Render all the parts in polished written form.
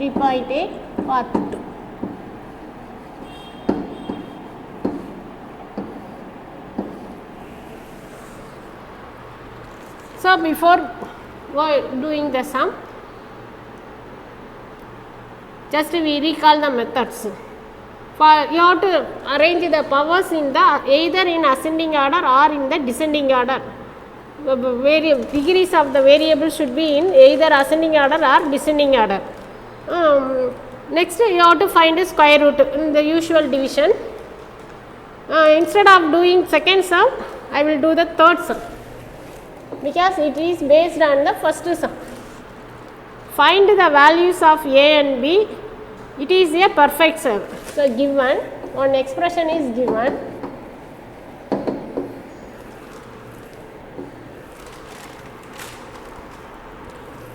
3.8 part 2. So before doing the sum, just we recall the methods. You have to arrange the powers in the either in ascending order or in the descending order. Degrees of the variable should be in either ascending order or descending order. Next you have to find a square root in the usual division. Instead of doing second sum, I will do the third sum because it is based on the first sum. Find the values of a and b. It is a perfect sum. So given one expression is given.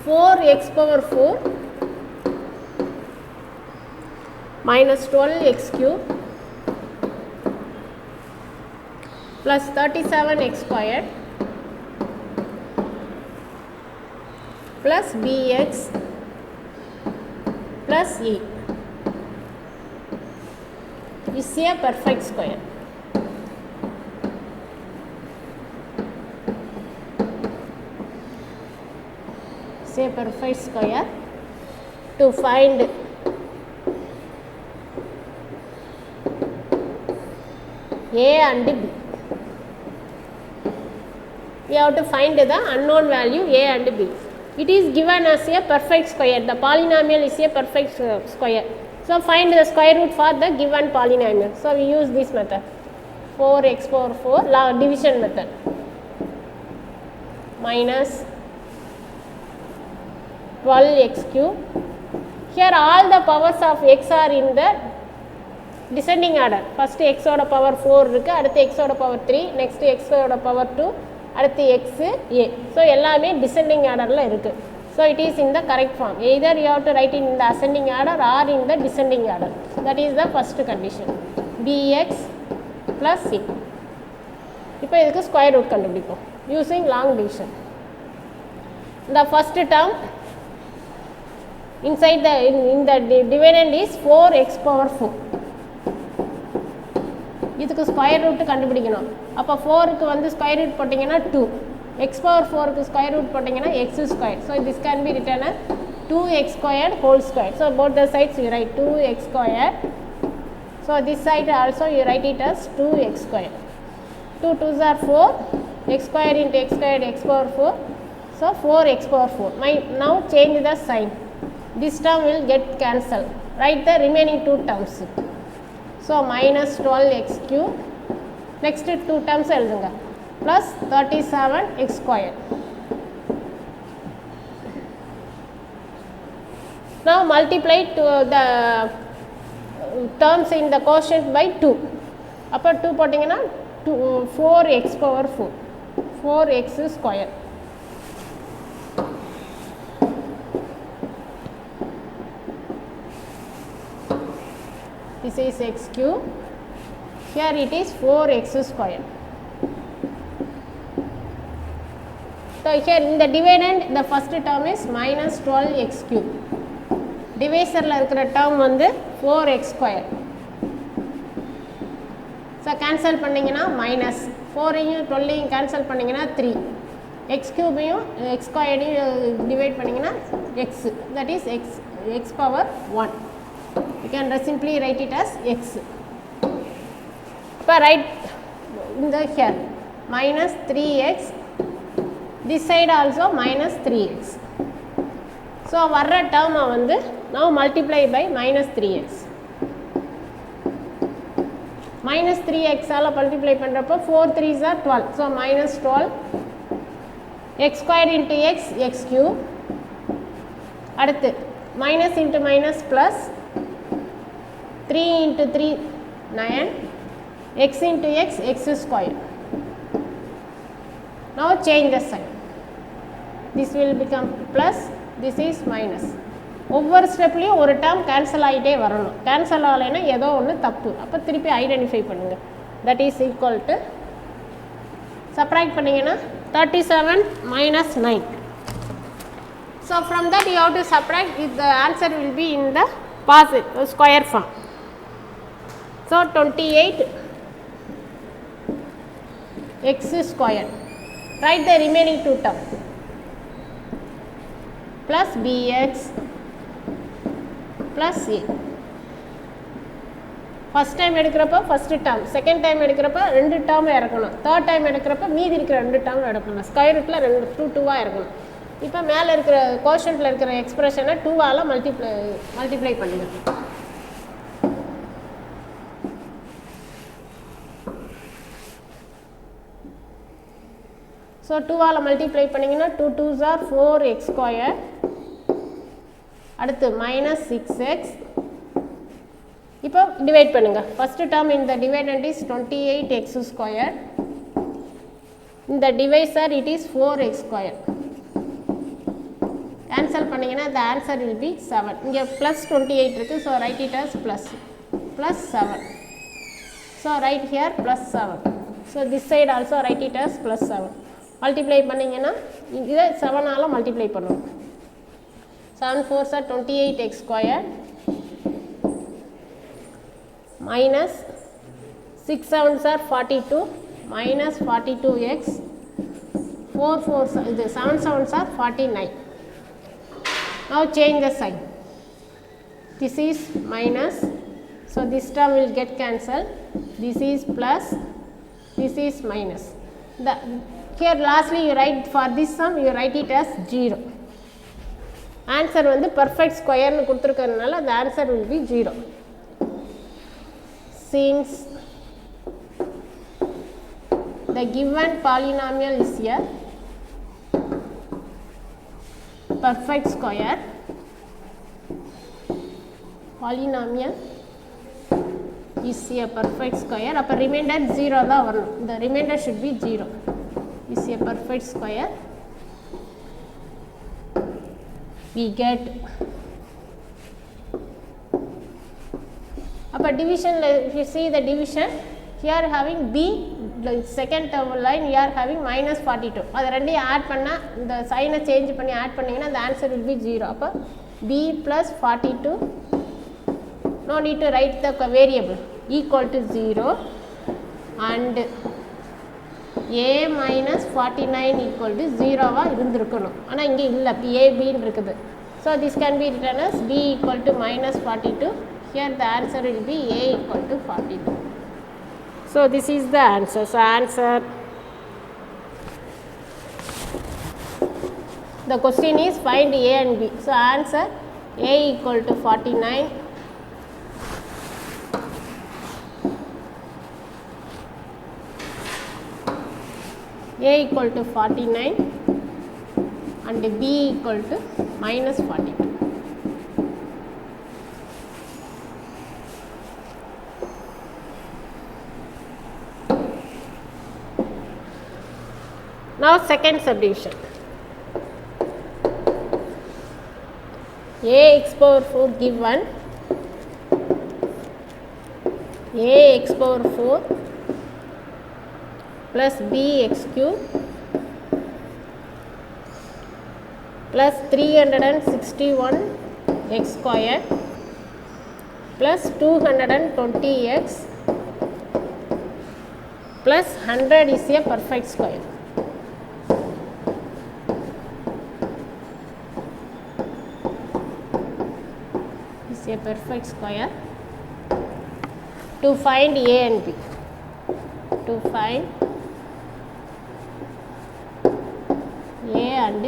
Four x power 4 minus 12x cube plus 37x squared plus bx plus e is a perfect square. Say perfect square. To find a and b, we have to find the unknown value a and b. It is given as a perfect square. The polynomial is a perfect square. So find the square root for the given polynomial. So we use this method, 4x power 4 division method, minus 12x cube. Here all the powers of x are in the descending order. First x oda power 4 irukku, adutha x oda power 3, next x oda power 2, adutha x a. So ellame descending order la irukku. So it is in the correct form. Either you have to write in the ascending order or in the descending order. That is the first condition. Bx plus c. இப்போ இதுக்கு square root கண்டுபிடிப்போம் using long division. The first term inside the in the dividend is 4x power 4. இதுக்கு square root கண்டுபிடிக்கணும். அப்போ 4 க்கு வந்து square root போட்டீங்கன்னா 2. x power 4 க்கு square root போட்டீங்கன்னா x squared. So this can be written as 2x squared whole squared. So both the sides you write 2x squared. So this side also you write it as 2x squared. 2 2s are 4, x squared into x squared, x power 4. So 4x power 4. Now change the sign. This term will get cancelled. Write the remaining two terms. So minus 12x cube. Next two terms எழுதுங்க. Plus 37x squared. Now multiply to the terms in the quotient by 2. Upper 2 போட்டீங்கன்னா 4x power 4. 4x squared. This is x cube. Here it is 4x squared. So here in the dividend the first term is minus 12x cube. Divisor la irukra term வந்து 4x squared. So cancel பண்ணீங்கன்னா minus 4 ஐயும் 12 ஐயும் cancel பண்ணீங்கன்னா 3. x cube ஐயும் x squared ஐயும் divide பண்ணீங்கன்னா x. That is x power 1. You can simply write it as x. But write in the here minus 3x. This side also minus 3x. So varra term வந்து now multiply by minus 3x. Minus 3x ஆல multiply பண்றப்போ 4 3s are 12. So minus 12 x squared into x, x cube. அடுத்து minus into minus plus 3 into 3 9, x into x, x squared. Now change the sign. This will become plus, this is minus. ஒவ்வொரு ஸ்டெப்லையும் ஒரு term cancel ஆகிட்டே வரணும். Cancel ஆகலைன்னா ஏதோ ஒன்று தப்பு. அப்போ திருப்பி ஐடென்டிஃபை பண்ணுங்கள். That is equal to subtract பண்ணிங்கன்னா 37 minus 9. So from that you have to subtract, the answer will be in the positive square form. So 28 x square. Write the remaining two terms plus bx plus a. First time எடுக்கிறப்ப first term, second time எடுக்கிறப்ப ரெண்டு term இறக்கணும், third time எடுக்கிறப்ப மீதி இருக்கிற ரெண்டு term எடுக்கணும். Square ரூட்ல 2 இருக்கணும். இப்போ மேலே இருக்கிற கோஷன்ட்ல இருக்கிற எக்ஸ்பிரஷனை 2ஆல் மல்டிப்ளை பண்ணுங்க. ஸோ 2ஆல் மல்டிப்ளை பண்ணிங்கன்னா 2 2s are 4x ஸ்கொயர், அடுத்து மைனஸ் 6x. இப்போ டிவைட் பண்ணுங்க. ஃபர்ஸ்ட் டேர்ம் இந்த டிவைடண்ட் இஸ் 28x ஸ்கொயர், இந்த divisor it is 4x square. Cancel பண்ணிங்கன்னா the answer will be 7. இங்கே ப்ளஸ் 28 இருக்குது, so right it as plus 7. So right here plus 7. So this side also right it as plus 7. Multiply பண்ணிங்கன்னா இதை 7ஆல் multiply பண்ணுவோம். 7 4s are 28x square minus 6 7s are 42 minus 42x, 4 4s இது 7 7s are 49. Now change the sign. This is minus, so this term will get cancelled. This is plus, this is minus. Here lastly you write for this sum you write it as 0. Answer வந்து perfect ஸ்கொயர்னு கொடுத்துருக்கறதுனால the answer will be 0. Since the given polynomial is a perfect square, polynomial is a perfect square, அப்போ remainder 0 தான் வரணும். The remainder should be 0. Is a perfect square. We get upper division. If you see the division here having b, the second term line you are having minus 42. அது ரெண்டையும் add பண்ணால் இந்த சைனை change பண்ணி add பண்ணிங்கன்னா the answer will be 0. அப்போ b plus 42, no need to write the variable, equal to 0 and a minus 49 equal to 0 இருந்திருக்கணும். ஆனால் இங்கே இல்லை, a bன்னு இருக்குது. So this can be written as b equal to minus 42. Here the answer will be a equal to 42. So this is the answer. So answer, the question is find a and b. So answer a equal to 49, a equal to 49 and b equal to minus 42. Now second subdivision. A x power 4 given, a x power 4 plus b x cube plus 361 x square plus 220x plus 100 is a perfect square. Is a perfect square. To find a and b, to find a and b,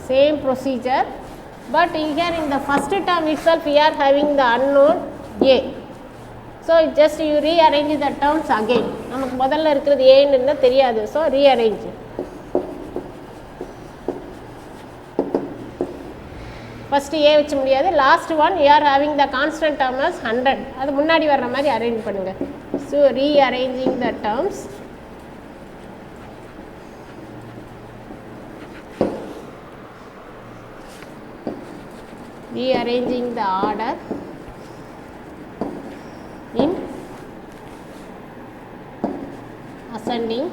same procedure, but here in the first term itself we are having the unknown a. So just you rearrange the terms again. நமக்கு முதல்ல இருக்கிறது ஏன்னு தெரியாது, so rearrange. First a வச்ச முடியாது, last one you are having the constant term as 100. அது முன்னாடி வர்ற மாதிரி அரேஞ்ச் பண்ணுங்க. So rearranging the terms. Rearranging the order in ascending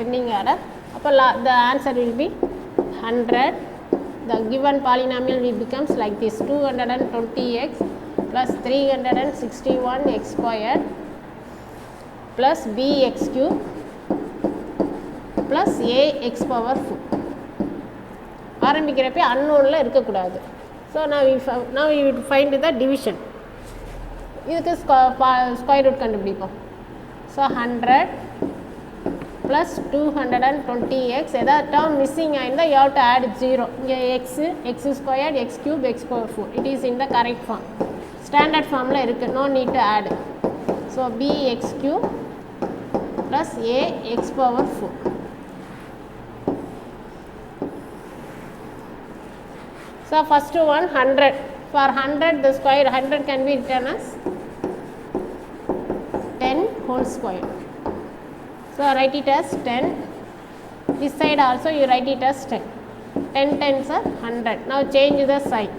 ascending order. The answer will be 100. The given polynomial will becomes like this: 220x plus 361x squared plus bx cube plus ax power 4. ஆரம்பிக்கிறப்ப unknownல இருக்கக்கூடாது. So now we will find the division. இதுக்கு square root கண்டுபிடிப்போம். So 100 plus 220x. ஏதாவது term missing ஆயிருந்தா you have to add 0. இங்கே x squared, x cube, x power 4. It is in the correct form. Standard formல இருக்கு. No need to add. So bx cube plus ax power 4. So first one 100. For 100 the square 100 can be written as 10 whole square. So write it as 10. This side also you write it as 10. 10 tens are 100. Now change the sign.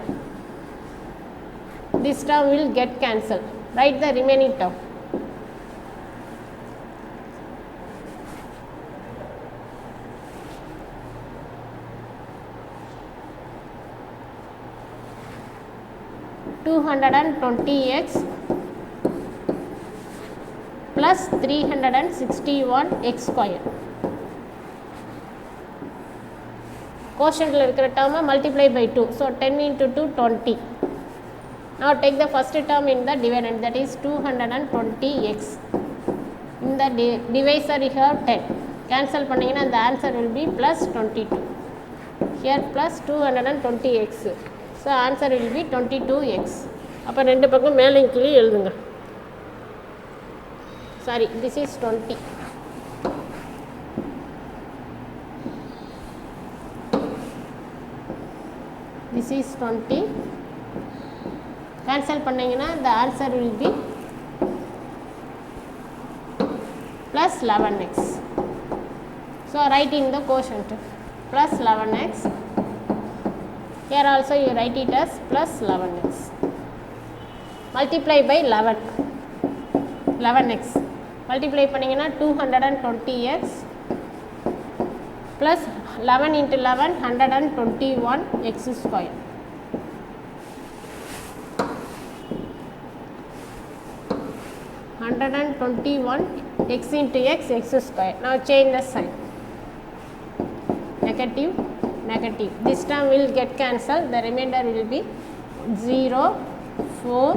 This term will get cancelled. Write the remaining term. (220x plus 361x square. Quotient term multiply by 2. So 10 into 2 20. Now take the first term in the dividend, that is 220x. In the divisor you have 10. Cancel பண்ணீங்கன்னா the answer will be plus 22. Here plus 220x. So answer will be 22x. அப்போ ரெண்டு பக்கம் மேலே கீழே எழுதுங்க. Sorry, this is 20. This is 20. Cancel பண்ணீங்கன்னா the answer will be plus 11x. So write in the quotient plus 11x. Here also you write it as plus 11x. Multiply by 11x. Multiply பண்ணீங்கன்னா 220x plus 11 into 11 121x square. (121x into x square). Now change the sign. Negative, negative. This term will get cancelled. The remainder will be 0, 4,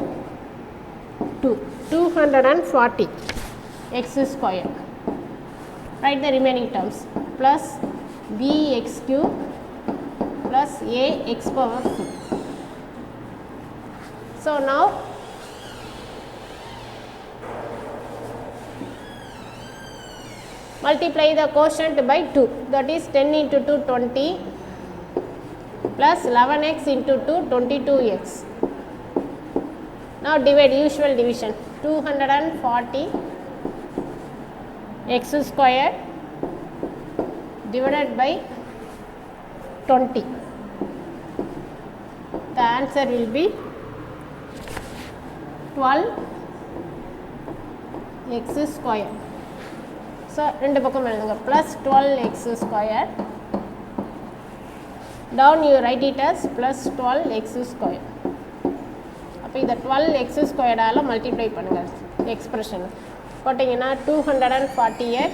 2. 240 x square. Write the remaining terms. Plus bx cube plus ax power 2. So now multiply the quotient by 2. That is 10 into 2 20 plus 11x into 2 22x. Now divide, usual division. 240 x square divided by 20. The answer will be 12x square. So ரெண்டு பக்கம் எழுதுங்க. Plus 12x square. Down you write it as plus 12x square. அப்போ இதை 12x square ஆல multiply பண்ணுங்க expression போட்டிங்கன்னா 240x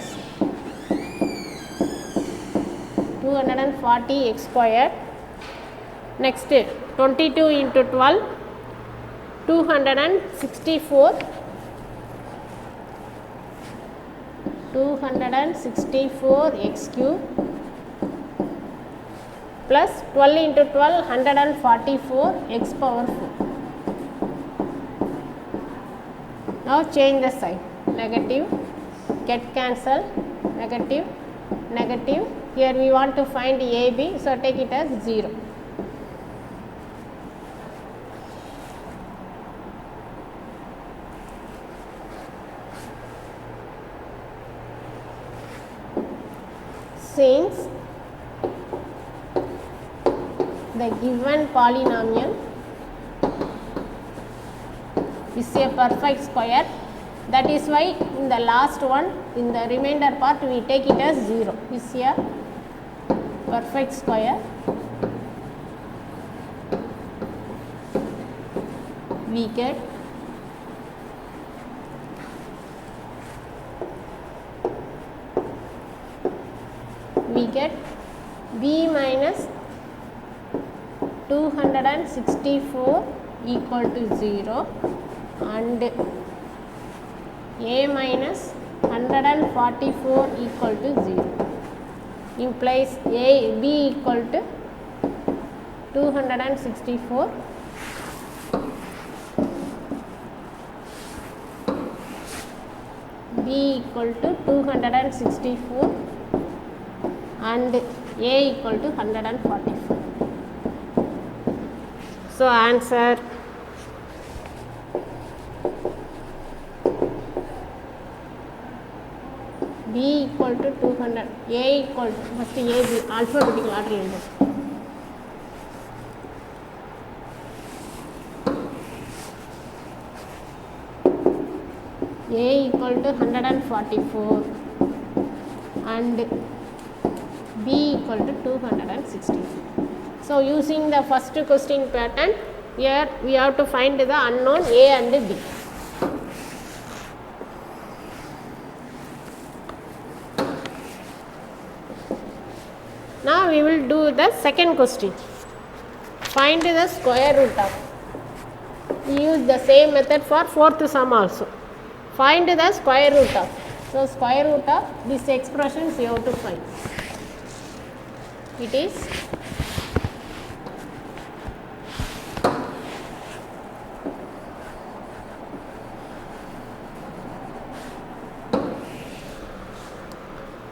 square. Next 22 into 12 264x cube plus 12 into 12 144x power 4. Now change the sign. Negative, get cancel, negative, negative. Here we want to find AB, so take it as 0. Since the given polynomial is a perfect square, That is why in the last one, in the remainder part, we take it as 0. Is here perfect square. We get b minus 264 equal to 0 and a minus 144 equal to 0 implies b equal to 264 b equal to 264 and a equal to 144. So answer b equal to 200, a equal to, first a b alphabetical order. A equal to 144 and b equal to 264. So using the first question pattern, here we have to find the unknown a and b. Now we will do the second question. Find the square root of. We use the same method for fourth sum also. Find the square root of. So square root of this expressions you have to find. It is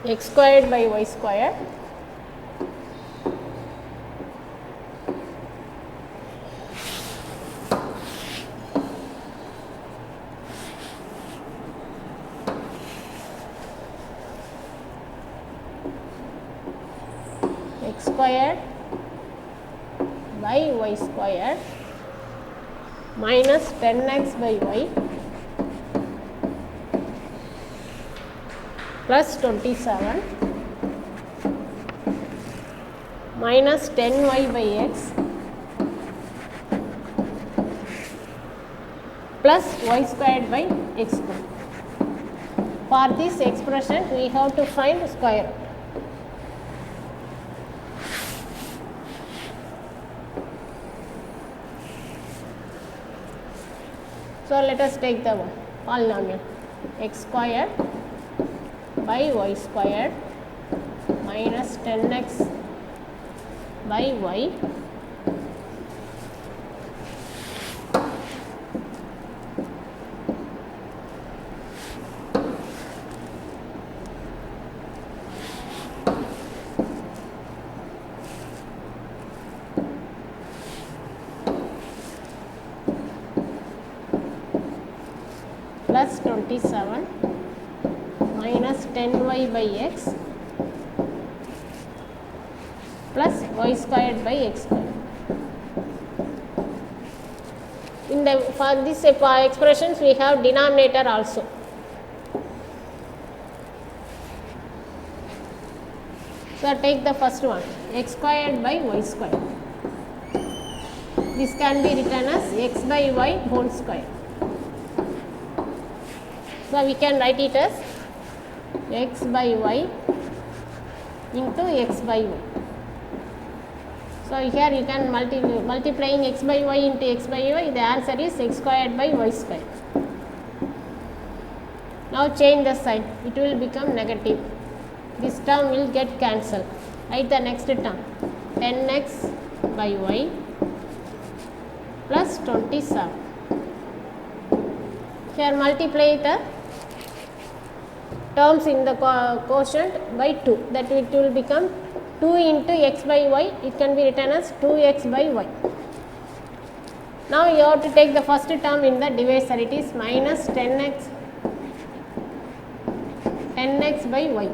x squared by y squared x squared by y squared minus 10x by y plus 27 minus 10y by x plus y squared by x squared. For this expression, we have to find square root. So let us take the polynomial x squared by y squared minus 10x by y plus 27 minus 10y by x plus y squared by x squared. In the for this expressions we have denominator also. So take the first one, x squared by y squared. This can be written as x by y whole square. So we can write it as x by y into x by y. So here you can multiplying x by y into x by y, the answer is x squared by y squared. Now change the sign, it will become negative. This term will get cancelled. Write the next term, 10x by y plus 27. Here multiply the terms in the quotient by 2, that it will become 2 into x by y, it can be written as 2x by y. Now you have to take the first term in the divisor, it is minus 10x by y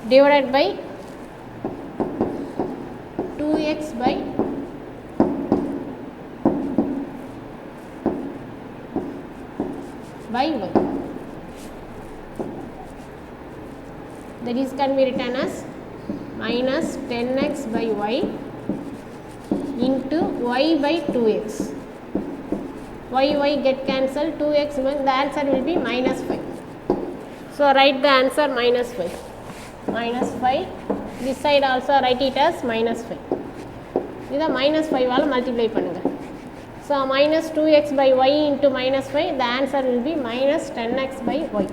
divided by 2x by by y. That is can be written as minus 10x by y into y by 2x. Y get cancelled, 2x, the answer will be minus 5. So write the answer minus 5. Minus 5. This side also write it as minus 5. This is minus 5 all multiply pannunga. So minus 2x by y into minus 5, the answer will be minus 10x by y.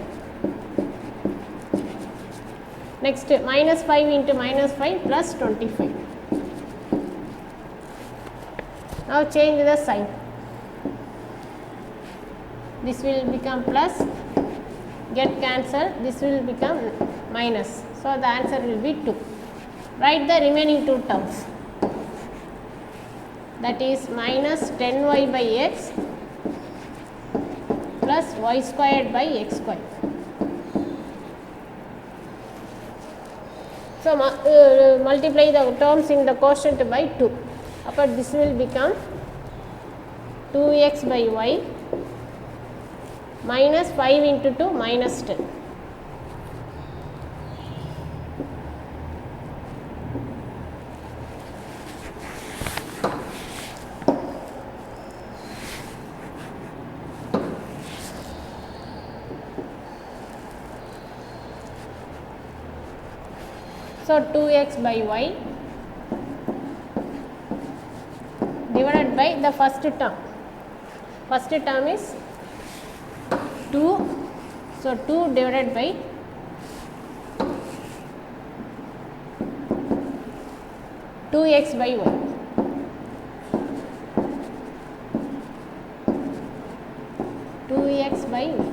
Next, minus 5 into minus 5 plus 25. Now change the sign. This will become plus, get cancelled, this will become minus. So the answer will be 2. Write the remaining two terms. That is minus 10y by x plus y squared by x squared. So multiply the terms in the quotient by 2. But this will become 2x by y minus 5 into 2 minus 10. So 2x by y divided by the first term. First term is 2. So 2 divided by 2x by y. 2x by y.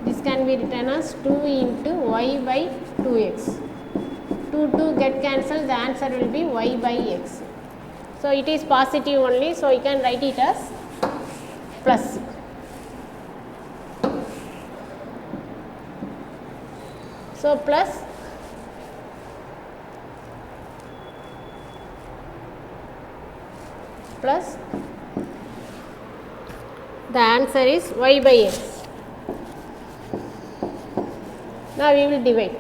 This can be written as 2 into y by 2x. 2 get cancelled, the answer will be y by x. So it is positive only, so you can write it as plus. So plus the answer is y by x. Now we will divide.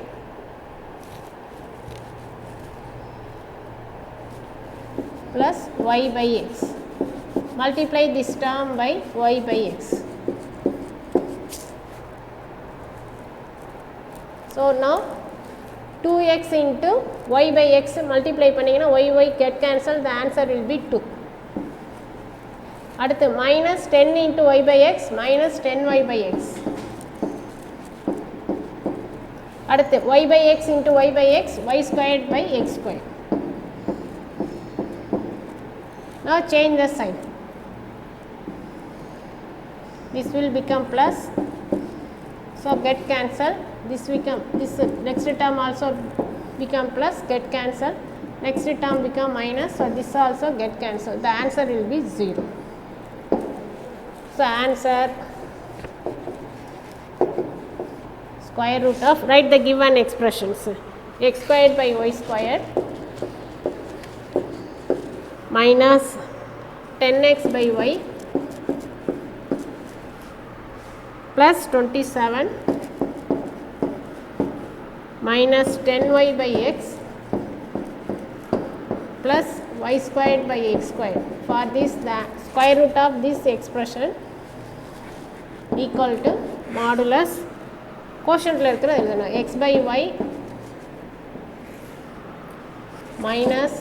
Plus y by x. Multiply this term by y by x. So now 2x into y by x multiply panningana y get cancelled, the answer will be 2. அடுத்து minus 10 into y by x minus 10y by x. அடுத்து y by x into y by x, y squared by x squared. Now change the sign. This will become plus. So get cancelled. This next term also become plus, get cancelled. Next term become minus. So this also get cancelled. The answer will be 0. So answer square root of, write the given expressions. X squared by y squared minus 10x by y plus 27 minus 10y by x plus y squared by x squared. For this, the square root of this expression equal to modulus quotient la irukra eludana x by y minus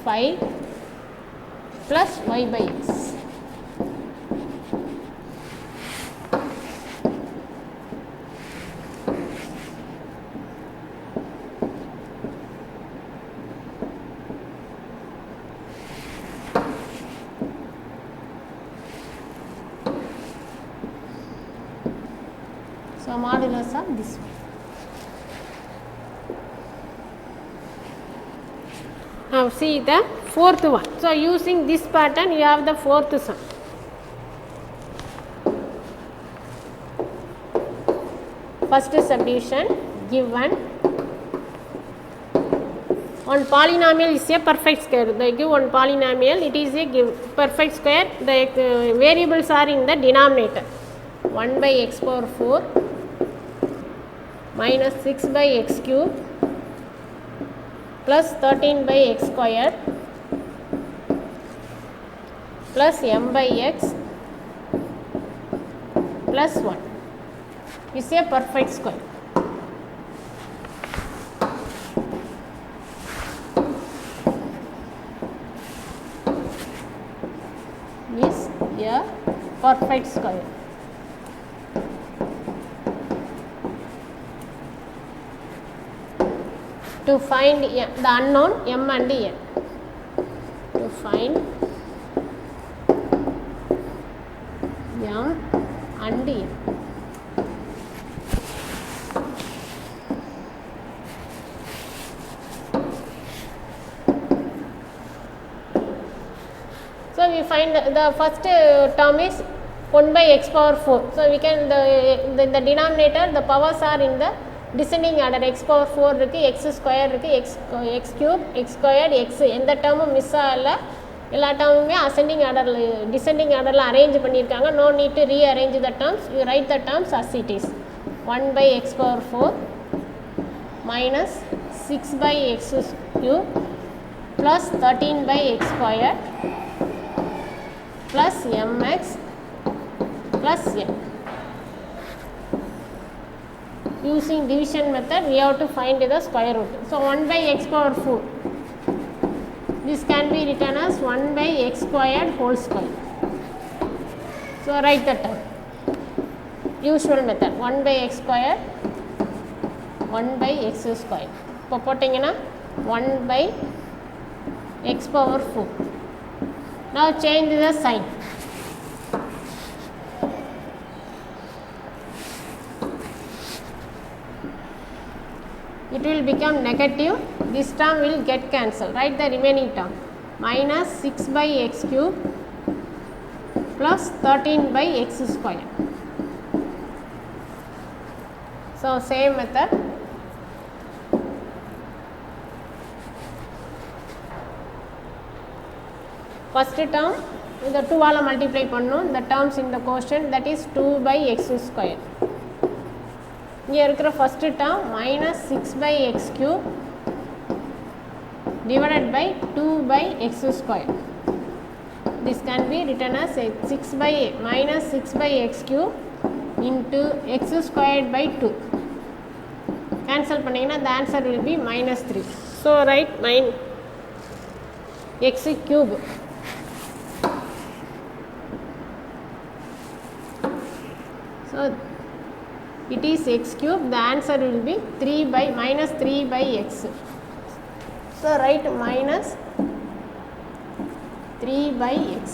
5 plus y by x. So modulus of this one. Now see the fourth one. So using this pattern you have the fourth sum. First subdivision given one polynomial is a perfect square. They give one polynomial, it is a perfect square. The variables are in the denominator. 1 by x power 4 minus 6 by x cube plus 13 by x squared plus m by x plus 1 is a perfect square. Is a perfect square. To find the unknown m and n. To find m and n. So we find the first term is 1 by x power 4. So we can the denominator, the powers are in the descending order. X power 4 இருக்கு, x square இருக்கு, x cube, x squared, x எந்த டேர்மும் miss ஆகல. எல்லா டேர்முமே ascending orderல descending orderல arrange பண்ணியிருக்காங்க. No need to rearrange the terms. You write the terms as it is. 1 by x power 4 minus 6 by x cube plus 13 by x squared plus mx plus n. Using division method, we have to find the square root. So 1 by x power 4. This can be written as 1 by x squared whole square. So write the term. Usual method. 1 by x squared, 1 by x squared. இப்போ போட்டிங்கன்னா 1 by x power 4. Now change the sign. It will become negative. This term will get cancelled. Write the remaining term. Minus 6 by x cube plus 13 by x square. So same method. First term இந்த 2 all multiply பண்ணணும். The terms in the quotient, that is 2 by x square. இங்கே இருக்கிற first term minus 6 by x cube divided by 2 by x square. This can be written as 6 by minus 6 by x cube into x squared by 2. Cancel பண்ணிங்கன்னா the answer will be minus 3. So write x cube. So it is x cube. The answer will be 3 by minus 3 by x. So write minus 3 by x.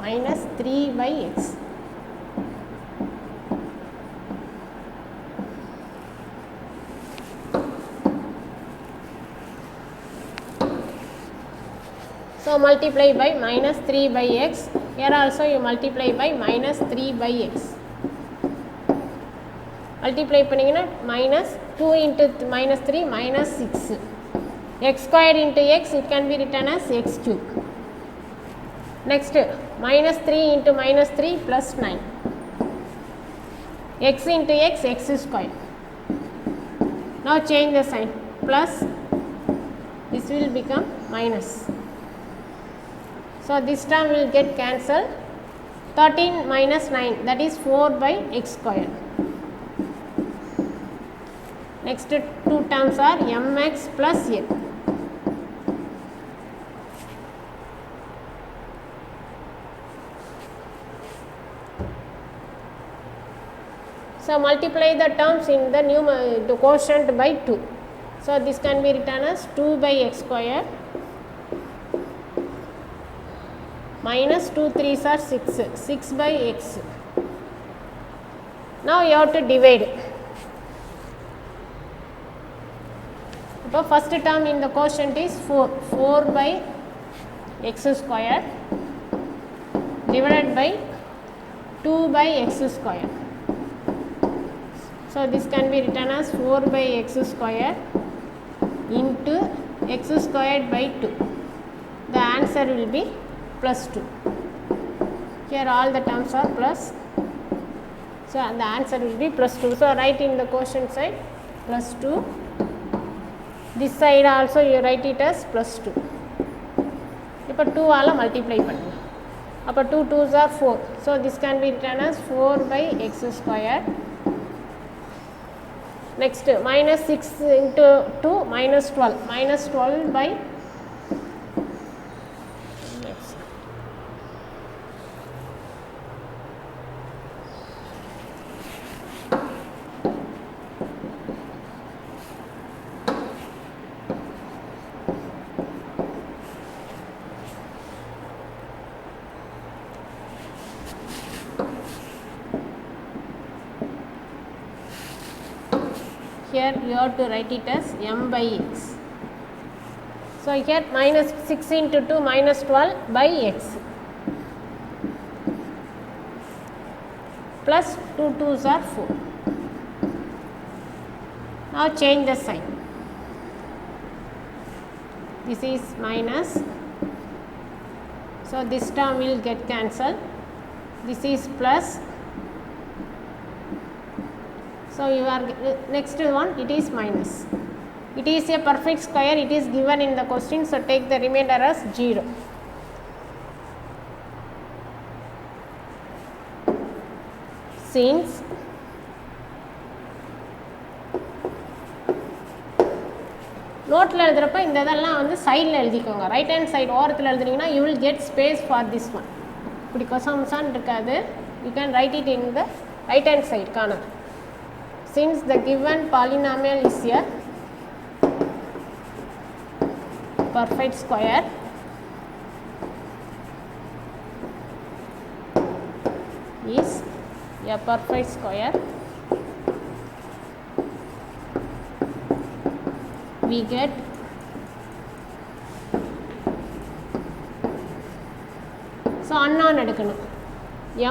Minus 3 by x. So multiply by minus 3 by x. Here also you multiply by minus 3 by x. Multiply பண்ணிங்கன்னா minus 2 into minus 3 minus 6. X squared into x, it can be written as x cube. Next minus 3 into minus 3 plus 9. X into x, x squared. Now change the sign. Plus, this will become minus. So this term will get cancelled. 13 minus 9, that is 4 by x squared. Next two terms are mx plus n. So multiply the terms in the quotient by 2. So this can be written as 2 by x squared minus 2 3s are 6 by x. Now you have to divide. So first term in the quotient is 4 by x squared divided by 2 by x square. So this can be written as 4 by x square into x squared by 2. The answer will be plus 2. Here all the terms are plus. So the answer will be plus 2. So write in the quotient side plus 2. This side also you write it as plus 2. இப்போ 2 all multiply பண்ணுங்க. அப்போ 2 2s are 4. So this can be written as 4 by x square. Next minus 6 into 2 minus 12. Minus 12 by here you have to write it as m by x. So here minus 6 into 2 minus 12 by x plus 2 2s are 4. Now change the sign. This is minus, so this term will get cancelled. This is plus. So you are next one, it is minus. It is a perfect square, it is given in the question, so take the remainder as 0. Since நோட்டில் எழுதுகிறப்ப இந்த இதெல்லாம் வந்து சைடில் எழுதிக்கோங்க. Right hand side ஓரத்தில் எழுதுனீங்கன்னா you will get space for this one. இப்படி கொசம்சான் இருக்காது. You can write it in the right hand side corner. Since the given polynomial is a perfect square, we get so unknown எடுக்கணும்.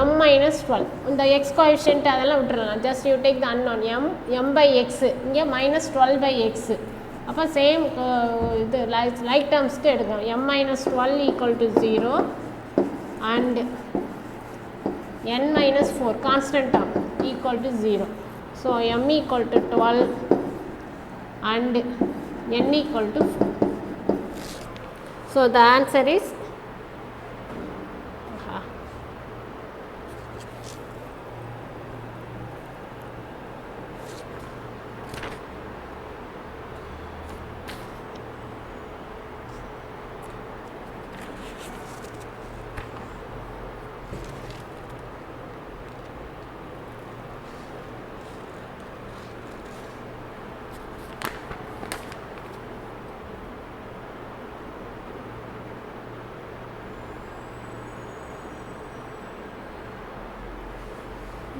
m minus 12. இந்த x coefficient அதெல்லாம் விட்டுறலாம். just you take the unknown m by x. இங்கே minus 12 by x. அப்போ same இது like termsக்கு எடுக்கணும். m minus 12 equal to 0 and n minus 4 constant term equal to 0. So m equal to 12 and n equal to 4. So the answer is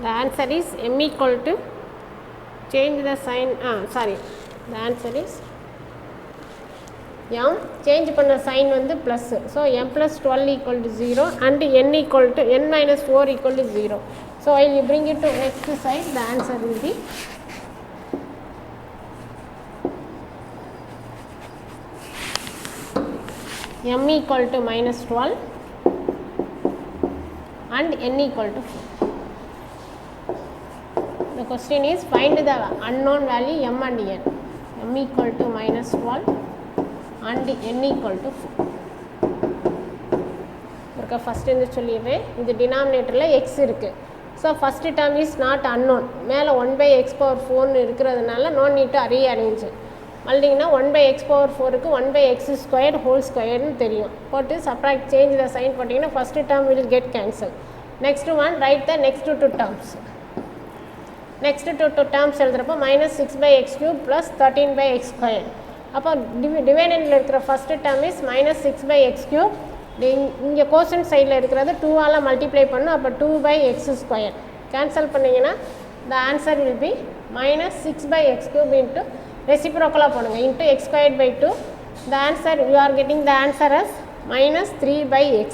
the answer is m equal to, change the sign, the answer is m, change பண்ண sign வந்து plus, so m plus 12 equal to 0 and n equal to, n minus 4 equal to 0. So while you bring it to next side, the answer will be m equal to minus 12 and n equal to 4. The question is find the unknown value m and n. M equal to minus 12 and n equal to 4. Okay, first in the சொல்லிடுறேன். இது denominatorல x இருக்கு. So first term is not unknown. மேலே 1 by x power 4 இருக்கிறதுனால no need to rearrange. மல்டிங்கன்னா 1 by x power 4க்கு 1 by x squared whole squared னு தெரியும். போட்டு subtract, change the sign போட்டிங்கன்னா first term will get cancelled. Next one, write the next two terms. Next two terms எழுதுறப்போ minus 6 by x cube plus 13 by x squared. அப்போ டிவைடண்டில் இருக்கிற first term is minus 6 by x cube. இங்கே quotient சைடில் இருக்கிறது 2 all multiply பண்ணும். அப்போ 2 by x squared cancel பண்ணிங்கன்னா the answer will be minus 6 by x cube into ரெசிப்ரோக்கலாக போடுங்க into x squared by 2. The answer, you are getting the answer as minus 3 by x.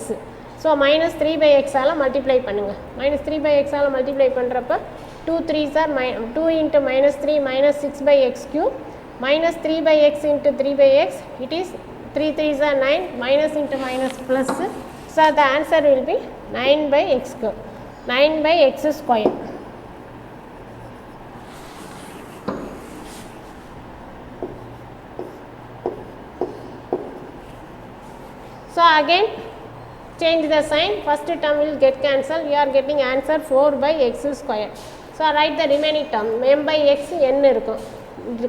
So minus 3/x multiply பண்ணுங்கள். Minus 3/x multiply பண்ணுறப்ப 2 3s are 2 into minus 3 minus 6/x cube minus 3/x into 3/x, it is 3 3s are 9, minus into minus plus, so the answer will be 9/x cube, 9/x square. So again change the sign, first term will get cancelled, you are getting answer 4/x square. So write the remaining term, m/x n இருக்கும்.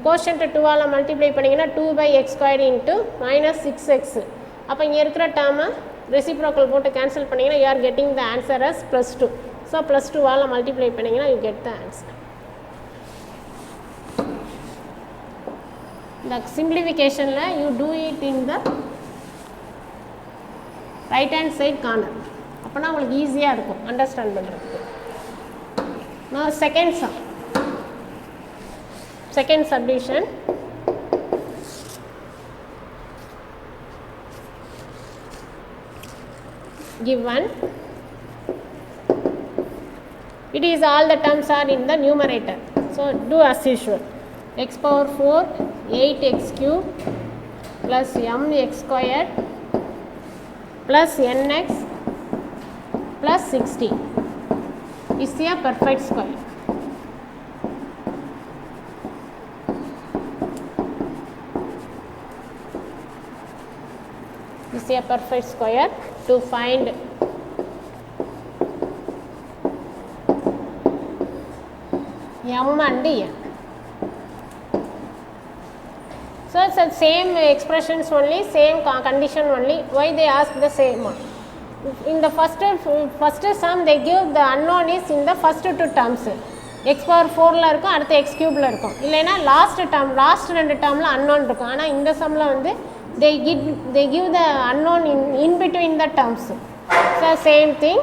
quotient 2 multiply பண்ணிங்கன்னா 2/x squared into minus 6x. அப்போ இங்கே இருக்கிற டேர்மை reciprocal போட்டு cancel பண்ணிங்கன்னா you are getting the answer as +2. So +2 multiply பண்ணிங்கன்னா you get the answer. The simplification you do it in the right hand side corner. அப்போனா உங்களுக்கு ஈஸியாக இருக்கும் அண்டர்ஸ்டாண்ட் பண்ணுறதுக்கு. Now second sum, second subdivision. Given it is all the terms are in the numerator, so do as usual. X power 4 8x cube plus mx squared plus nx plus 60 is a perfect square. Is a perfect square. To find m and n. So it's the same expressions only, same condition only. Why they ask the same one? In the first sum they give the unknown is in the first two terms. X power 4 ல இருக்கும், அடுத்து x cube ல இருக்கும். இல்லைனா last term, last ரெண்டு டேர்மில் unknown இருக்கும். ஆனால் இந்த சம்மில் வந்து they give the unknown in between the terms. So same thing.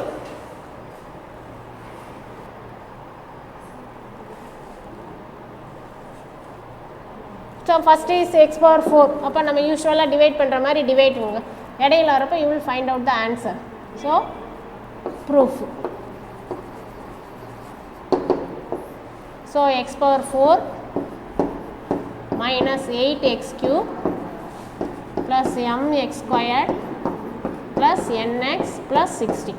So first is x power 4. அப்போ நம்ம யூஸ்வலாக டிவைட் பண்ணுற மாதிரி டிவைட் பண்ணுங்க. இடையில வரப்போ you will find out the answer. So proof. So x power 4 minus 8x cube plus mx squared plus nx plus 60.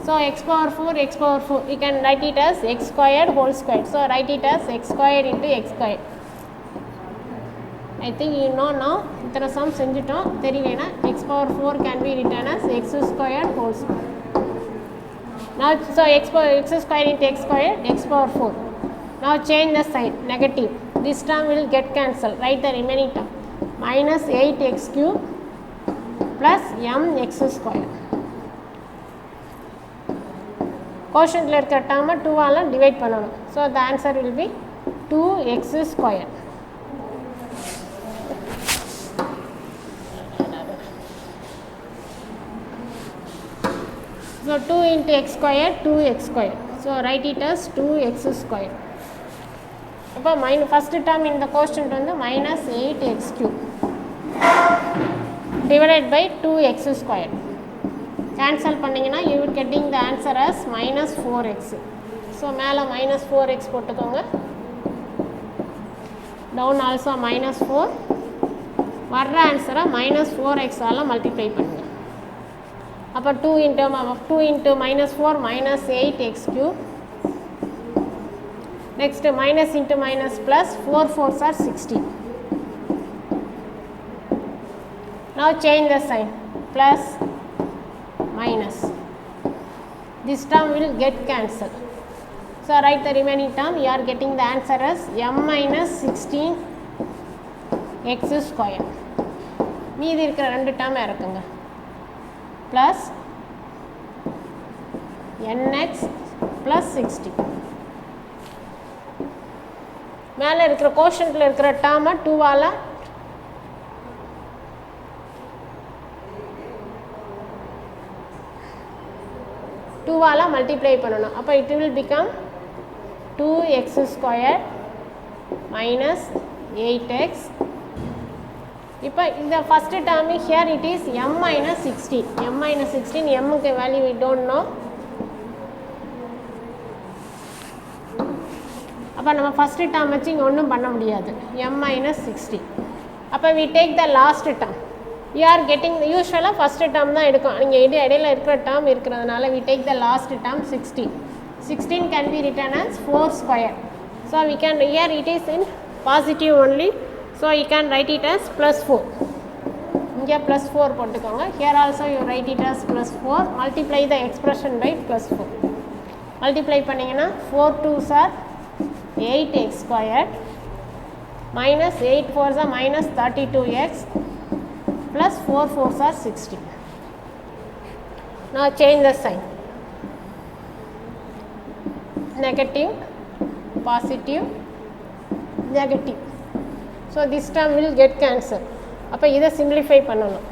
So x power 4, you can write it as x squared whole squared. So write it as x squared into x squared. I think you know now. இத்தனை sum செஞ்சிட்டோம், தெரியலனா x power 4 can be written as x squared whole squared. Now so x squared into x squared, x power 4. Now change the sign, negative. This term will get cancelled. Write the remaining term, minus 8x cube plus mx squared. Quotient ல இருக்கிற டேர்மை 2 divide பண்ணணும். So the answer will be 2x squared. So 2 into x squared, 2x squared. So write it as 2x squared. அப்போ first term in the quotient வந்து minus 8x cube divided by 2x squared. Cancel பண்ணிங்கன்னா you will getting the answer as minus 4x. So மேலே minus 4x போட்டுக்கோங்க, down also minus 4. வர்ற ஆன்சரை minus 4x multiply பண்ணுங்க. அப்போ 2 into minus 4 minus 8x cube. Next minus into minus plus, 4 4s are 60. Now change the sign, plus minus. This term will get cancelled. So write the remaining term, you are getting the answer as m minus 16x squared. மீதி இருக்கிற ரெண்டு term இருக்குங்க, plus nx plus 60. மேலே இருக்கிற கோஷன்ட்டில் இருக்கிற டேர்மை 2 multiply பண்ணணும். அப்போ it will become 2x squared minus 8x இப்போ இந்த first term here it is m minus 16. m minus 16 mக்கு வேல்யூ we don't know. அப்போ நம்ம ஃபஸ்ட்டு டேர்ம் வச்சு இங்கே ஒன்றும் பண்ண முடியாது. m minus 16. அப்போ we take the last term. You are getting யூஸ்வலாக ஃபஸ்ட்டு டேர்ம் தான் எடுக்கும். நீங்கள் இடையில இருக்கிற டேர்ம் இருக்கிறதுனால we take the last term 16. 16 can be written as 4 square. So we can, here it is in positive only. So you can write it as plus 4. இங்கே plus 4 போட்டுக்கோங்க. Here also you write it as plus 4. Multiply the expression by plus 4. Multiply பண்ணிங்கன்னா 4 2s are 8x squared minus 8 4s are minus 32x plus 4 4s are 16. Now change the sign. Negative, positive, negative. So this term will get cancelled. அப்போ இதை simplify பண்ணணும்.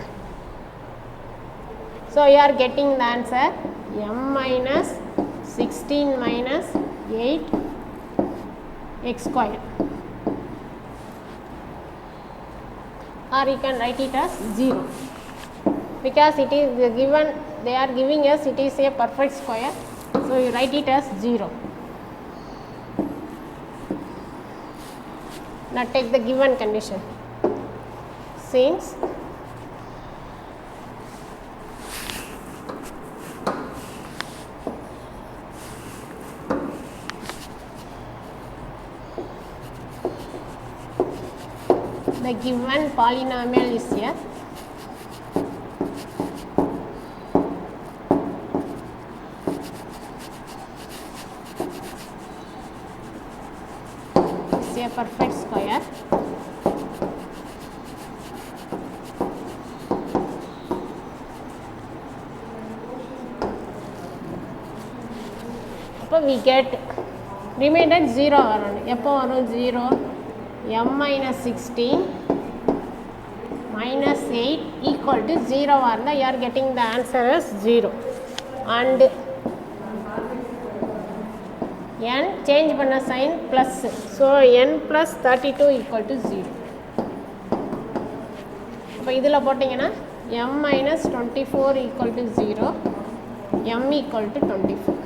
So you are getting the answer m minus 16 minus 8 x squared. Or you can write it as 0. Because it is given, they are giving us it is a perfect square. So you write it as 0. Now take the given condition. Since the given polynomial is here, is a perfect square. We get remainder 0 வரணும். எப்போ வரும் 0? m minus 16 minus 8 equal to 0 வரணும். You are getting the answer as 0. And n change பண்ண sign plus. So n plus 32 equal to 0. இப்போ இதில் போட்டிங்கன்னா m minus 24 equal to 0, m equal to 24.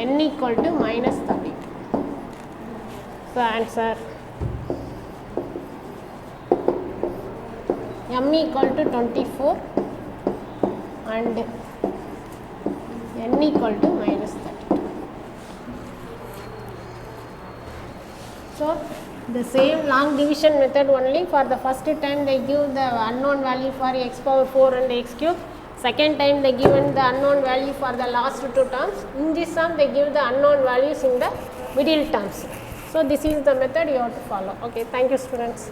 n equal to minus 32. So answer m equal to 24 and n equal to minus 32. So the same long division method only. For the first time they give the unknown value for x power 4 and x cube. Second time they given the unknown value for the last two terms. In this sum they give the unknown values in the middle terms. So this is the method you have to follow. Okay, thank you students.